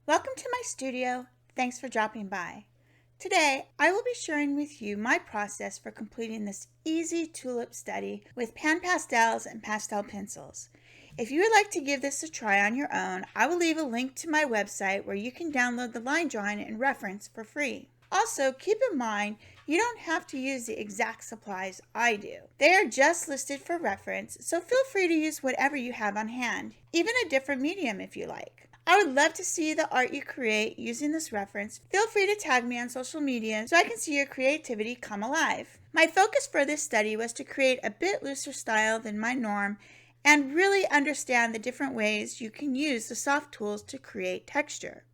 Welcome to my studio. Thanks for dropping by. Today, I will be sharing with you my process for completing this easy tulip study with pan pastels and pastel pencils. If you would like to give this a try on your own, I will leave a link to my website where you can download the line drawing and reference for free. Also, keep in mind, you don't have to use the exact supplies I do. They are just listed for reference, so feel free to use whatever you have on hand, even a different medium if you like. I would love to see the art you create using this reference. Feel free to tag me on social media so I can see your creativity come alive. My focus for this study was to create a bit looser style than my norm and really understand the different ways you can use the Sofft tools to create texture.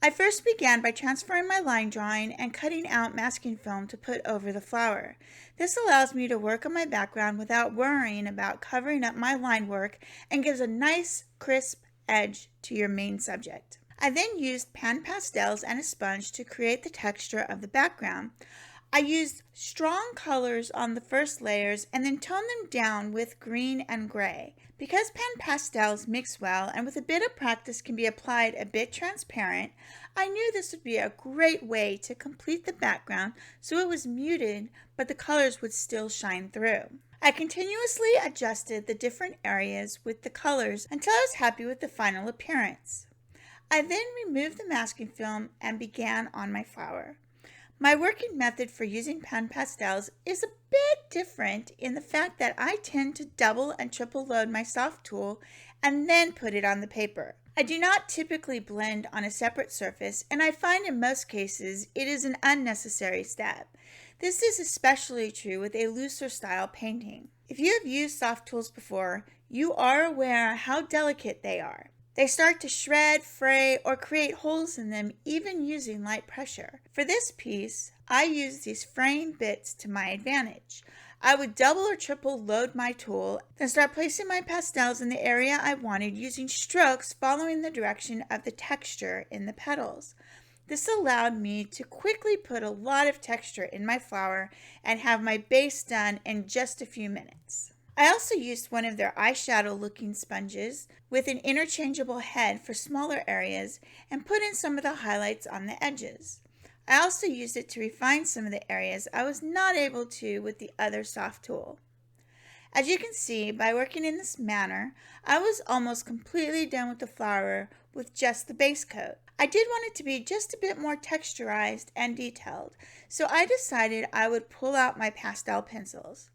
I first began by transferring my line drawing and cutting out masking film to put over the flower. This allows me to work on my background without worrying about covering up my line work and gives a nice, crisp edge to your main subject. I then used pan pastels and a sponge to create the texture of the background. I used strong colors on the first layers and then toned them down with green and gray. Because pan pastels mix well and with a bit of practice can be applied a bit transparent, I knew this would be a great way to complete the background so it was muted but the colors would still shine through. I continuously adjusted the different areas with the colors until I was happy with the final appearance. I then removed the masking film and began on my flower. My working method for using pan pastels is a bit different in the fact that I tend to double and triple load my Sofft tool and then put it on the paper. I do not typically blend on a separate surface, and I find in most cases it is an unnecessary step. This is especially true with a looser style painting. If you have used Sofft tools before, you are aware how delicate they are. They start to shred, fray, or create holes in them even using light pressure. For this piece, I used these fraying bits to my advantage. I would double or triple load my tool, then start placing my pastels in the area I wanted using strokes following the direction of the texture in the petals. This allowed me to quickly put a lot of texture in my flower and have my base done in just a few minutes. I also used one of their eyeshadow looking sponges with an interchangeable head for smaller areas and put in some of the highlights on the edges. I also used it to refine some of the areas I was not able to with the other Sofft tool. As you can see, by working in this manner, I was almost completely done with the flower with just the base coat. I did want it to be just a bit more texturized and detailed, so I decided I would pull out my pastel pencils.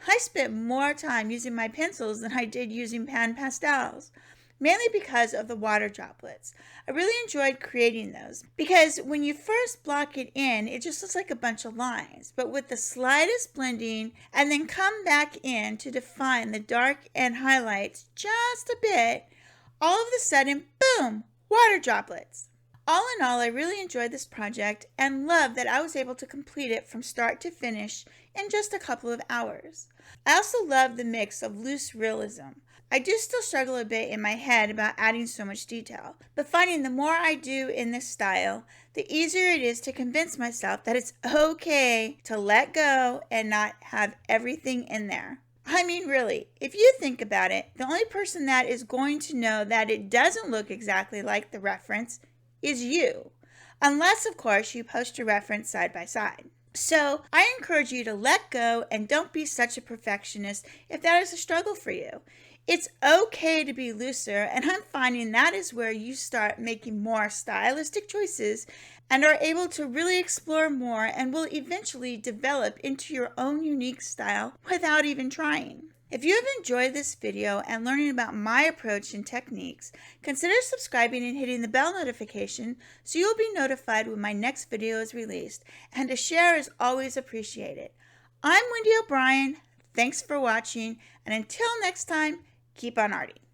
I spent more time using my pencils than I did using pan pastels, mainly because of the water droplets. I really enjoyed creating those because when you first block it in, it just looks like a bunch of lines, but with the slightest blending and then come back in to define the dark and highlights just a bit, all of a sudden, boom, water droplets. All in all, I really enjoyed this project and love that I was able to complete it from start to finish in just a couple of hours. I also love the mix of loose realism. I do still struggle a bit in my head about adding so much detail, but finding the more I do in this style, the easier it is to convince myself that it's okay to let go and not have everything in there. I mean, really, if you think about it, the only person that is going to know that it doesn't look exactly like the reference is you, unless, of course, you post your reference side by side. So I encourage you to let go and don't be such a perfectionist if that is a struggle for you. It's okay to be looser, and I'm finding that is where you start making more stylistic choices and are able to really explore more and will eventually develop into your own unique style without even trying. If you have enjoyed this video and learning about my approach and techniques, consider subscribing and hitting the bell notification so you'll be notified when my next video is released, and a share is always appreciated. I'm Wendy O'Brien. Thanks for watching, and until next time, keep on arting.